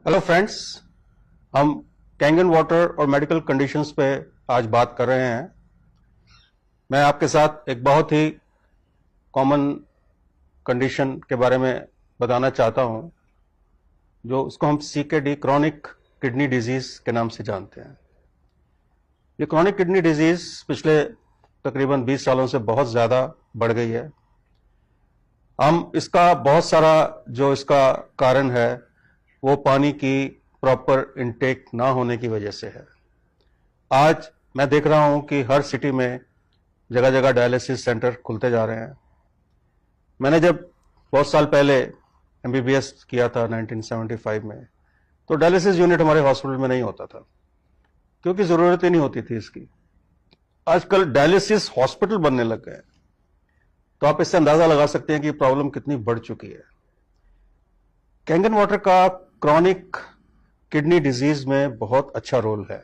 Hello friends, हम Kangen water और medical conditions पे आज बात कर रहे हैं। मैं आपके साथ एक बहुत ही कॉमन कंडीशन के बारे में बताना चाहता हूं, जो उसको हम CKD क्रॉनिक किडनी डिजीज के नाम से जानते हैं। ये क्रॉनिक किडनी डिजीज पिछले तकरीबन 20 सालों से बहुत ज़्यादा बढ़ गई है। हम इसका बहुत सारा जो इसका कारण है वो पानी की प्रॉपर इनटेक ना होने की वजह से है। आज मैं देख रहा हूं कि हर सिटी में जगह जगह डायलिसिस सेंटर खुलते जा रहे हैं। मैंने जब बहुत साल पहले MBBS किया था 1975 में, तो डायलिसिस यूनिट हमारे हॉस्पिटल में नहीं होता था क्योंकि जरूरत ही नहीं होती थी इसकी। आजकल डायलिसिस हॉस्पिटल बनने लग गए, तो आप इससे अंदाजा लगा सकते हैं कि प्रॉब्लम कितनी बढ़ चुकी है। कैंगन वाटर का क्रॉनिक किडनी डिजीज में बहुत अच्छा रोल है,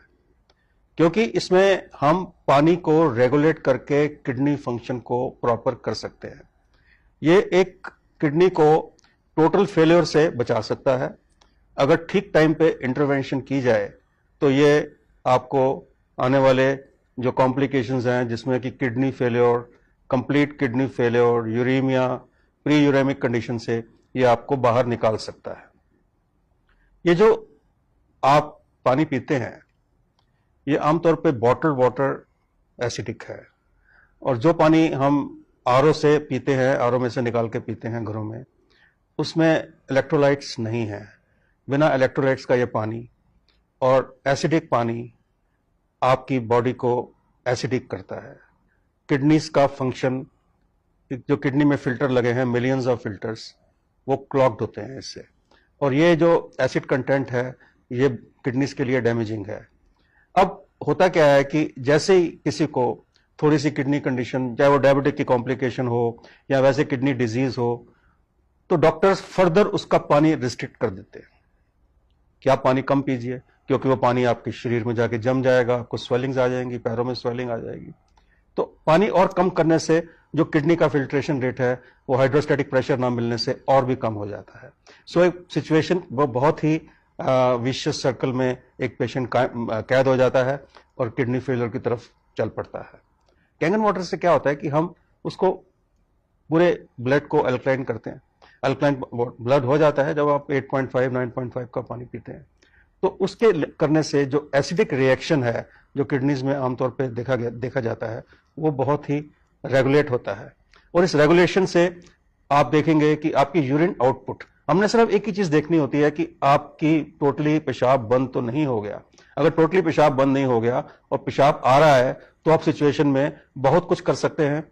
क्योंकि इसमें हम पानी को रेगुलेट करके किडनी फंक्शन को प्रॉपर कर सकते हैं। ये एक किडनी को टोटल फेलियर से बचा सकता है। अगर ठीक टाइम पे इंटरवेंशन की जाए तो ये आपको आने वाले जो कॉम्प्लिकेशंस हैं, जिसमें कि kidney failure, complete kidney failure, uraemia, pre uraemic condition से ये आपको बाहर निकाल सकता है। ये जो आप पानी पीते हैं ये आमतौर पे बॉटल्ड वाटर एसिडिक है, और जो पानी हम RO से पीते हैं, RO में से निकाल के पीते हैं घरों में, उसमें इलेक्ट्रोलाइट्स नहीं है। बिना इलेक्ट्रोलाइट्स का ये पानी और एसिडिक पानी आपकी बॉडी को एसिडिक करता है। किडनीज का फंक्शन, जो किडनी में फिल्टर लगे हैं, मिलियंस ऑफ फिल्टर्स, वो क्लॉग्ड होते हैं इससे, और ये जो एसिड कंटेंट है ये किडनीज के लिए डैमेजिंग है। अब होता क्या है कि जैसे ही किसी को थोड़ी सी किडनी कंडीशन, चाहे वो डायबिटिक की कॉम्प्लिकेशन हो या वैसे किडनी डिजीज हो, तो डॉक्टर्स फर्दर उसका पानी रिस्ट्रिक्ट कर देते हैं कि आप पानी कम पीजिए, क्योंकि वो पानी आपके शरीर में जाके जम जाएगा, आपको स्वेलिंग्स आ जाएंगी, पैरों में स्वेलिंग आ जाएगी। तो पानी और कम करने से जो किडनी का फिल्ट्रेशन रेट है वो हाइड्रोस्टैटिक प्रेशर ना मिलने से और भी कम हो जाता है। सो एक सिचुएशन वो बहुत ही विशियस सर्कल में एक पेशेंट कैद हो जाता है और किडनी फेलियर की तरफ चल पड़ता है। कैंगन वाटर से क्या होता है कि हम उसको पूरे ब्लड को अल्कलाइन करते हैं। अल्कलाइन ब्लड हो जाता है जब आप 8.5 9.5 का पानी पीते हैं। तो उसके करने से जो एसिडिक रिएक्शन है जो किडनीज में आमतौर पे देखा जाता है, वो बहुत ही रेगुलेट होता है। और इस रेगुलेशन से आप देखेंगे कि आपकी यूरिन आउटपुट, हमने सिर्फ एक ही चीज देखनी होती है कि आपकी टोटली पेशाब बंद तो नहीं हो गया। अगर टोटली पेशाब बंद नहीं हो गया और पेशाब आ रहा है तो आप सिचुएशन में बहुत कुछ कर सकते हैं।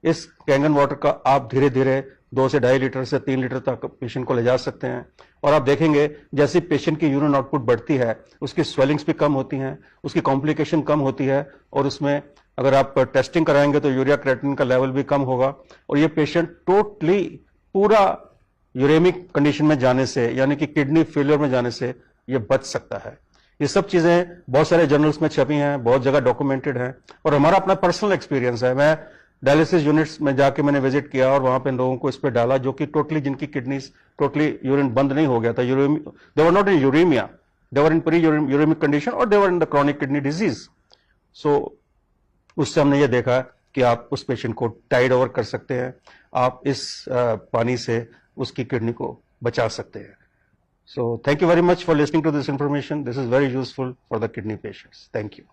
इस कैंगन वाटर का आप धीरे धीरे 2 से 2.5 लीटर से 3 लीटर तक पेशेंट को ले जा सकते हैं, और आप देखेंगे जैसे पेशेंट की यूरिन आउटपुट बढ़ती है उसकी स्वेलिंग्स भी कम होती हैं, उसकी कॉम्प्लिकेशन कम होती है, और उसमें अगर आप टेस्टिंग कराएंगे तो यूरिया क्रिएटिनिन का लेवल भी कम होगा, और ये पेशेंट टोटली पूरा यूरेमिक कंडीशन में जाने से, यानी कि किडनी फेलियर में जाने से ये बच सकता है। ये सब चीजें बहुत सारे जर्नल्स में छपी हैं, बहुत जगह डॉक्यूमेंटेड है, और हमारा अपना पर्सनल एक्सपीरियंस है। मैं डायलिसिस यूनिट्स में जाके मैंने विजिट किया और वहां पे लोगों को इस पे डाला जो कि टोटली, जिनकी किडनीज टोटली यूरिन बंद नहीं हो गया था, they were not in uremia, they were in pre uraemic condition, और they were in the chronic kidney disease. So उससे हमने ये देखा कि आप उस पेशेंट को टाइड ओवर कर सकते हैं, आप इस पानी से उसकी किडनी को बचा सकते हैं। So thank you very much for listening to this information. This is very useful for the kidney patients. Thank you.